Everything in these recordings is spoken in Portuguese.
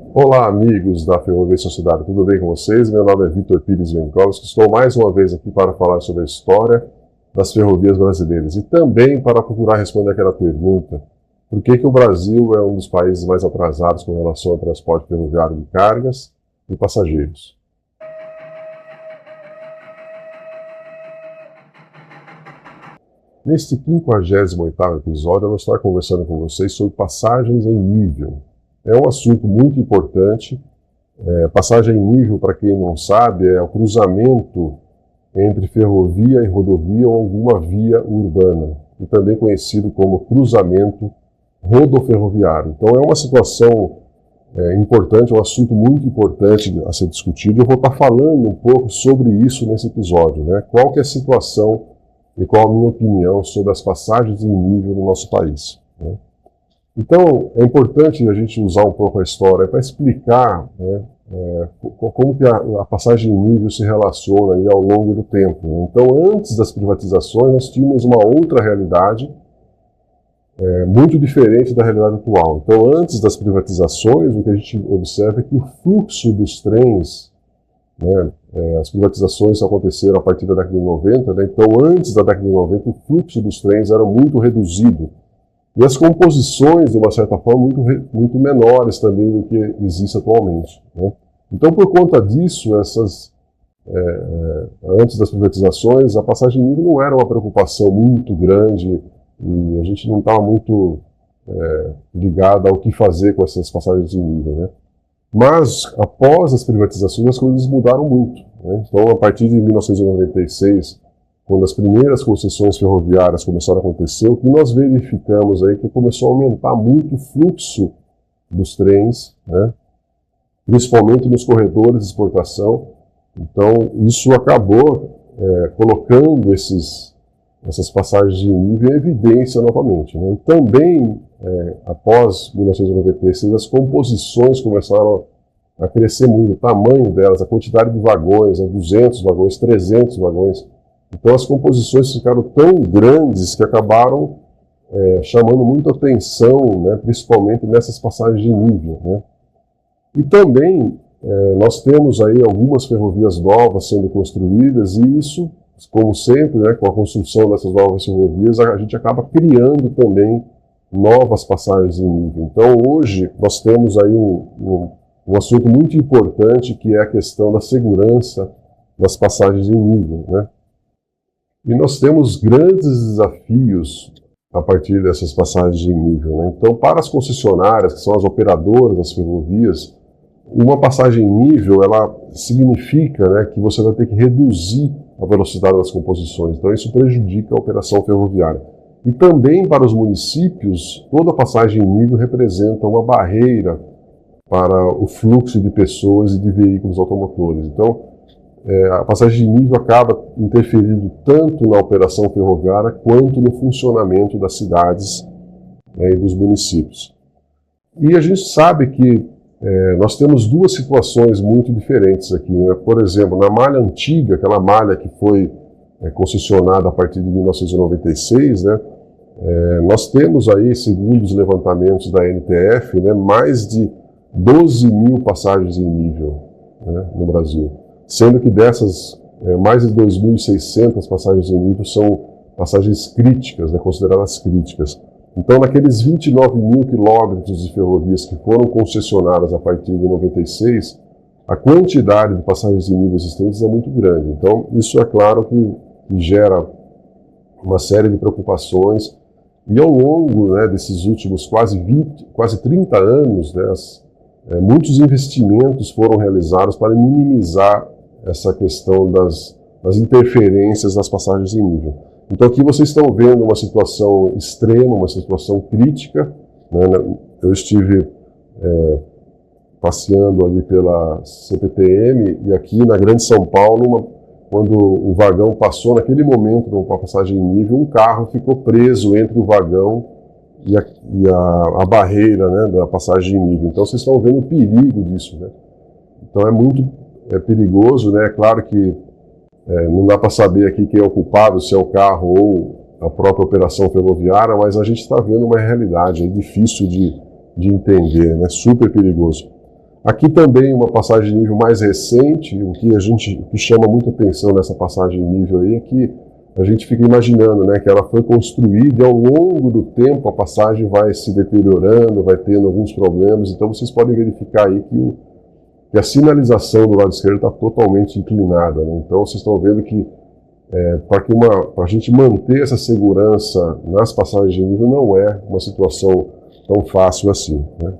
Olá, amigos da Ferrovia Sociedade, tudo bem com vocês? Meu nome é Vitor Pires Venkowski, estou mais uma vez aqui para falar sobre a história das ferrovias brasileiras e também para procurar responder aquela pergunta: por que o Brasil é um dos países mais atrasados com relação ao transporte ferroviário de cargas e passageiros? Neste 58º episódio, eu vou estar conversando com vocês sobre passagens em nível. É um assunto muito importante. Passagem em nível, para quem não sabe, é o cruzamento entre ferrovia e rodovia ou alguma via urbana, e também conhecido como cruzamento rodoferroviário. Então é uma situação importante, é um assunto muito importante a ser discutido. Eu vou estar falando um pouco sobre isso nesse episódio, né? Qual que é a situação e qual a minha opinião sobre as passagens em nível no nosso país, né? Então, é importante a gente usar um pouco a história para explicar, né, como que a passagem em nível se relaciona aí ao longo do tempo, né? Então, antes das privatizações, nós tínhamos uma outra realidade muito diferente da realidade atual. Então, antes das privatizações, o que a gente observa é que o fluxo dos trens, né, as privatizações aconteceram a partir da década de 90, né? Então, antes da década de 90, o fluxo dos trens era muito reduzido. E as composições, de uma certa forma, muito menores também do que existe atualmente, né? Então, por conta disso, antes das privatizações, a passagem em nível não era uma preocupação muito grande e a gente não estava muito ligado ao que fazer com essas passagens em nível, né? Mas, após as privatizações, as coisas mudaram muito, né? Então, a partir de 1996, quando as primeiras concessões ferroviárias começaram a acontecer, o que nós verificamos aí é que começou a aumentar muito o fluxo dos trens, né? Principalmente nos corredores de exportação. Então, isso acabou colocando essas passagens em nível em evidência novamente, né? E também, após 1996, as composições começaram a crescer muito, o tamanho delas, a quantidade de vagões, 200 vagões, 300 vagões. Então as composições ficaram tão grandes que acabaram chamando muita atenção, né, principalmente nessas passagens de nível, né? E também nós temos aí algumas ferrovias novas sendo construídas e isso, como sempre, né, com a construção dessas novas ferrovias, a gente acaba criando também novas passagens em nível. Então hoje nós temos aí um assunto muito importante, que é a questão da segurança das passagens em nível, né? E nós temos grandes desafios a partir dessas passagens em nível, né? Então, para as concessionárias, que são as operadoras das ferrovias, uma passagem em nível, ela significa, né, que você vai ter que reduzir a velocidade das composições. Então, isso prejudica a operação ferroviária. E também para os municípios, toda passagem em nível representa uma barreira para o fluxo de pessoas e de veículos automotores. Então, a passagem de nível acaba interferindo tanto na operação ferroviária quanto no funcionamento das cidades, né, e dos municípios. E a gente sabe que nós temos duas situações muito diferentes aqui, né? Por exemplo, na malha antiga, aquela malha que foi concessionada a partir de 1996, né, nós temos aí, segundo os levantamentos da NTF, né, mais de 12 mil passagens em nível, né, no Brasil. Sendo que dessas, mais de 2.600 passagens em nível são passagens críticas, né, consideradas críticas. Então, naqueles 29 mil quilômetros de ferrovias que foram concessionadas a partir de 96, a quantidade de passagens em nível existentes é muito grande. Então, isso é claro que gera uma série de preocupações. E ao longo, né, desses últimos quase 30 anos, né, muitos investimentos foram realizados para minimizar essa questão das interferências das passagens em nível. Então aqui vocês estão vendo uma situação extrema, uma situação crítica, né? Eu estive passeando ali pela CPTM e aqui na Grande São Paulo, quando o vagão passou naquele momento numa passagem em nível, um carro ficou preso entre o vagão e a barreira, né, da passagem em nível. Então vocês estão vendo o perigo disso, né? Então é muito perigoso, né? É claro que não dá para saber aqui quem é o culpado, se é o carro ou a própria operação ferroviária, mas a gente está vendo uma realidade difícil de entender, né? Super perigoso. Aqui também uma passagem de nível mais recente, o que chama muita atenção nessa passagem de nível aí é que a gente fica imaginando, né, que ela foi construída e ao longo do tempo a passagem vai se deteriorando, vai tendo alguns problemas, então vocês podem verificar aí que a sinalização do lado esquerdo está totalmente inclinada, né? Então vocês estão vendo que para a gente manter essa segurança nas passagens de nível não é uma situação tão fácil assim, né?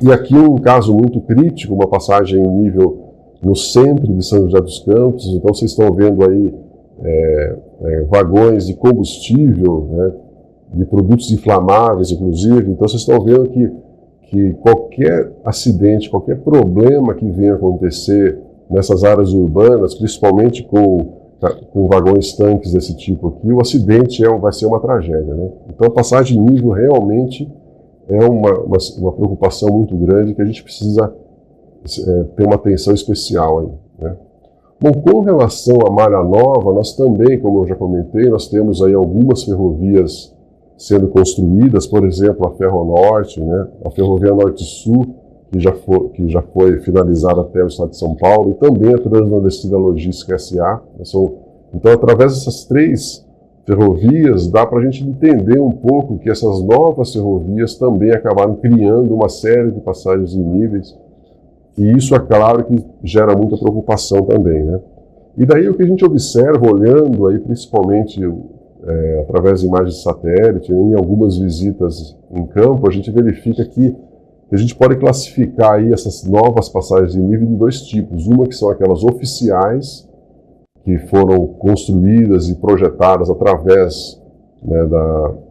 E aqui um caso muito crítico, uma passagem em nível no centro de São José dos Campos, então vocês estão vendo aí vagões de combustível, né, de produtos inflamáveis, inclusive. Então vocês estão vendo que qualquer acidente, qualquer problema que venha acontecer nessas áreas urbanas, principalmente com vagões tanques desse tipo aqui, o acidente vai ser uma tragédia, né? Então a passagem em nível realmente é uma preocupação muito grande que a gente precisa ter uma atenção especial aí, né? Bom, com relação à Malha Nova, nós também, como eu já comentei, nós temos aí algumas ferrovias sendo construídas, por exemplo, a Ferronorte, né, a Ferrovia Norte-Sul, que já foi finalizada até o estado de São Paulo, e também a Transnordestina Logística S.A. Então, através dessas três ferrovias, dá para a gente entender um pouco que essas novas ferrovias também acabaram criando uma série de passagens em níveis. E isso é claro que gera muita preocupação também, né? E daí o que a gente observa, olhando aí principalmente através de imagens de satélite, em algumas visitas em campo, a gente verifica que a gente pode classificar aí essas novas passagens de nível de dois tipos. Uma que são aquelas oficiais, que foram construídas e projetadas através, né,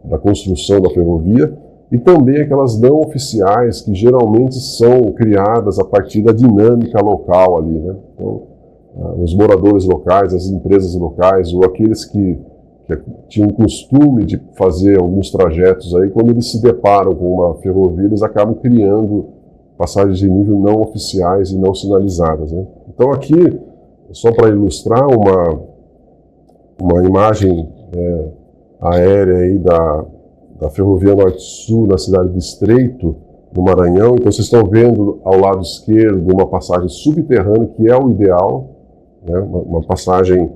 da construção da ferrovia, e também aquelas não oficiais, que geralmente são criadas a partir da dinâmica local ali, né? Então, os moradores locais, as empresas locais, ou aqueles que tinham o costume de fazer alguns trajetos aí, quando eles se deparam com uma ferrovia, eles acabam criando passagens de nível não oficiais e não sinalizadas, né? Então aqui, só para ilustrar uma imagem aérea aí da Ferrovia Norte-Sul, na cidade de Estreito, no Maranhão. Então vocês estão vendo ao lado esquerdo uma passagem subterrânea, que é o ideal, né? Uma passagem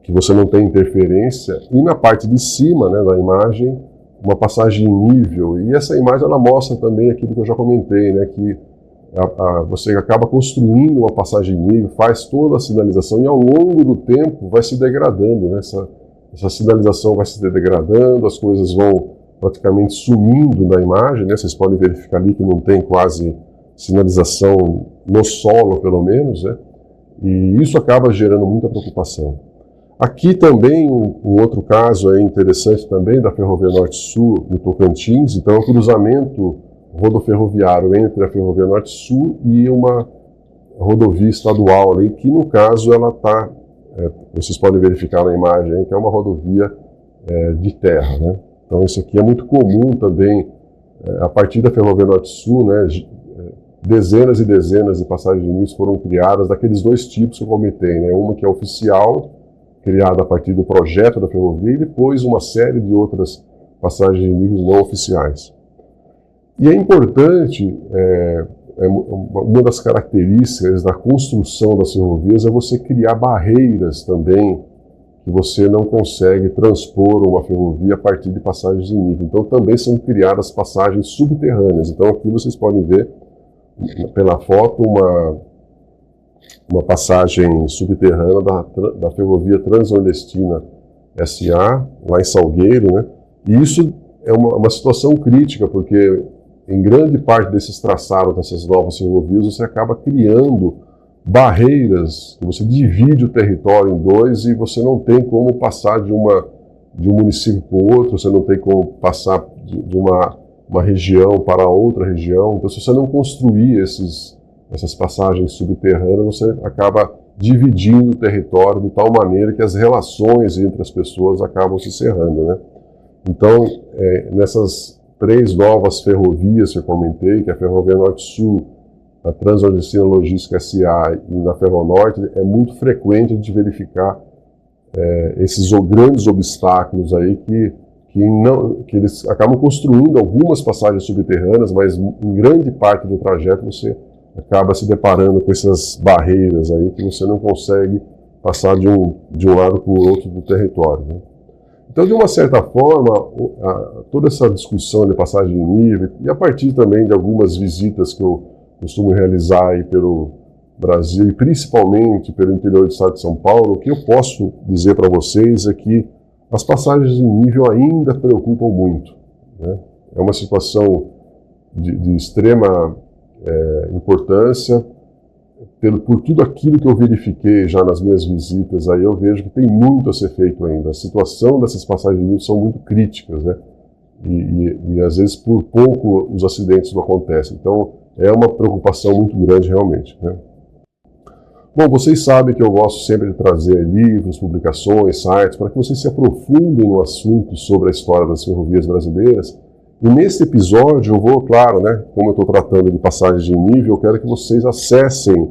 que você não tem interferência, e na parte de cima, né, da imagem, uma passagem em nível. E essa imagem ela mostra também aquilo que eu já comentei, né, que você acaba construindo uma passagem em nível, faz toda a sinalização e ao longo do tempo vai se degradando, né? Essa sinalização vai se degradando, as coisas vão praticamente sumindo da imagem, né? Vocês podem verificar ali que não tem quase sinalização no solo, pelo menos, né? E isso acaba gerando muita preocupação. Aqui também um outro caso interessante também da Ferrovia Norte-Sul no Tocantins. Então é um cruzamento rodoferroviário entre a Ferrovia Norte-Sul e uma rodovia estadual ali, que no caso ela está, vocês podem verificar na imagem aí, que é uma rodovia de terra, né? Então isso aqui é muito comum também, a partir da Ferrovia Norte-Sul, né, dezenas e dezenas de passagens de níveis foram criadas daqueles dois tipos que eu comentei, né? Uma que é oficial, criada a partir do projeto da ferrovia, e depois uma série de outras passagens de níveis não oficiais. E é importante, uma das características da construção das ferrovias é você criar barreiras também, que você não consegue transpor uma ferrovia a partir de passagens de nível. Então também são criadas passagens subterrâneas. Então aqui vocês podem ver pela foto uma passagem subterrânea da Ferrovia Transnordestina S.A., lá em Salgueiro, né? E isso é uma situação crítica, porque em grande parte desses traçados, dessas novas ferrovias, você acaba criando barreiras, que você divide o território em dois e você não tem como passar de um município para o outro, você não tem como passar de uma região para outra região. Então, se você não construir essas passagens subterrâneas, você acaba dividindo o território de tal maneira que as relações entre as pessoas acabam se cerrando, né? Então, nessas três novas ferrovias que eu comentei, que é a Ferrovia Norte-Sul, a Transnordestina Logística S.A. e na Ferronorte, é muito frequente a gente verificar esses grandes obstáculos aí que que eles acabam construindo algumas passagens subterrâneas, mas em grande parte do trajeto você acaba se deparando com essas barreiras aí que você não consegue passar de um lado para o outro do território, né? Então, de uma certa forma, toda essa discussão de passagem de nível, e a partir também de algumas visitas que eu costumo realizar aí pelo Brasil, e principalmente pelo interior do estado de São Paulo, o que eu posso dizer para vocês é que as passagens de nível ainda preocupam muito, né? É uma situação de extrema importância, por tudo aquilo que eu verifiquei já nas minhas visitas, aí eu vejo que tem muito a ser feito ainda. A situação dessas passagens de nível são muito críticas, né? E às vezes por pouco os acidentes não acontecem. Então é uma preocupação muito grande realmente, né? Bom, vocês sabem que eu gosto sempre de trazer livros, publicações, sites, para que vocês se aprofundem no assunto sobre a história das ferrovias brasileiras. E nesse episódio eu vou, claro, né, como eu estou tratando de passagens de nível, eu quero que vocês acessem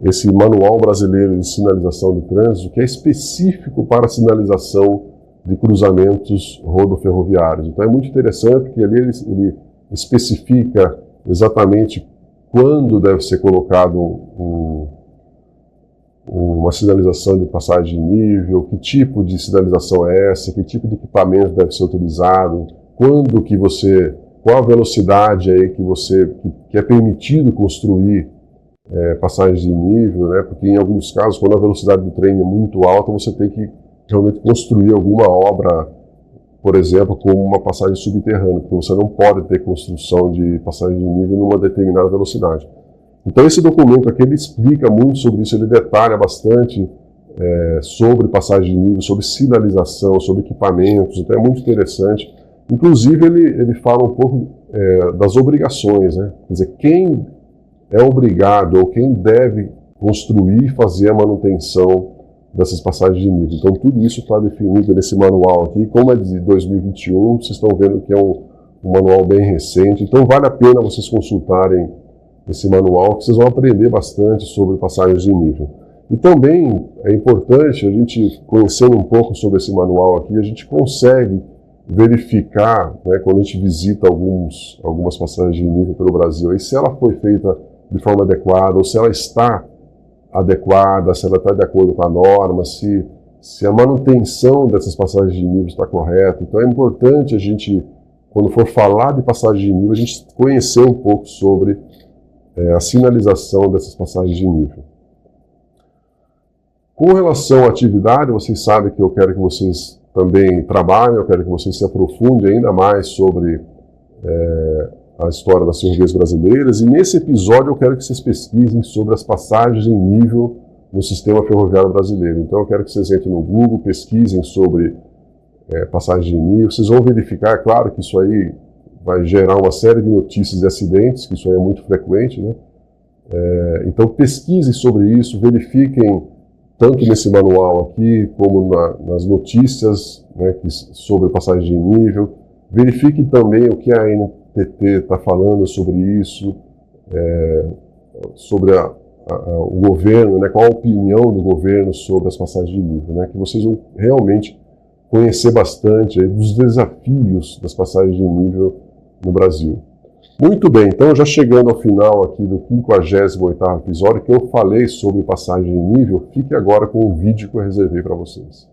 esse Manual Brasileiro de Sinalização de Trânsito, que é específico para a sinalização de cruzamentos rodoferroviários. Então é muito interessante, porque ali ele especifica exatamente quando deve ser colocado uma sinalização de passagem de nível, que tipo de sinalização é essa, que tipo de equipamento deve ser utilizado, qual a velocidade aí que é permitido construir passagens de nível, né? Porque em alguns casos, quando a velocidade do trem é muito alta, você tem que realmente construir alguma obra, por exemplo, como uma passagem subterrânea, porque você não pode ter construção de passagem de nível numa determinada velocidade. Então esse documento aqui ele explica muito sobre isso, ele detalha bastante sobre passagem de nível, sobre sinalização, sobre equipamentos, então é muito interessante. Inclusive ele fala um pouco das obrigações, né? Quer dizer, quem é obrigado ou quem deve construir e fazer a manutenção dessas passagens de nível. Então tudo isso está definido nesse manual aqui, como é de 2021, vocês estão vendo que é um manual bem recente, então vale a pena vocês consultarem esse manual, que vocês vão aprender bastante sobre passagens de nível. E também é importante a gente, conhecendo um pouco sobre esse manual aqui, a gente consegue verificar, né, quando a gente visita algumas passagens de nível pelo Brasil, aí, se ela foi feita de forma adequada, ou se ela está adequada, se ela está de acordo com a norma, se a manutenção dessas passagens de nível está correta. Então é importante a gente, quando for falar de passagem de nível, a gente conhecer um pouco sobre a sinalização dessas passagens de nível. Com relação à atividade, vocês sabem que eu quero que vocês também trabalhem, eu quero que vocês se aprofundem ainda mais sobre a história das ferrovias brasileiras, e nesse episódio eu quero que vocês pesquisem sobre as passagens em nível no sistema ferroviário brasileiro. Então eu quero que vocês entrem no Google, pesquisem sobre passagem de nível, vocês vão verificar, é claro que isso aí vai gerar uma série de notícias de acidentes, que isso aí é muito frequente, né? Então pesquisem sobre isso, verifiquem tanto nesse manual aqui, como nas notícias, né, sobre passagem de nível. Verifiquem também o que a ANTT está falando sobre isso, sobre o governo, né, qual a opinião do governo sobre as passagens de nível, né, que vocês vão realmente conhecer bastante aí dos desafios das passagens de nível no Brasil. Muito bem, então já chegando ao final aqui do 58º episódio, que eu falei sobre passagem de nível, fique agora com o vídeo que eu reservei para vocês.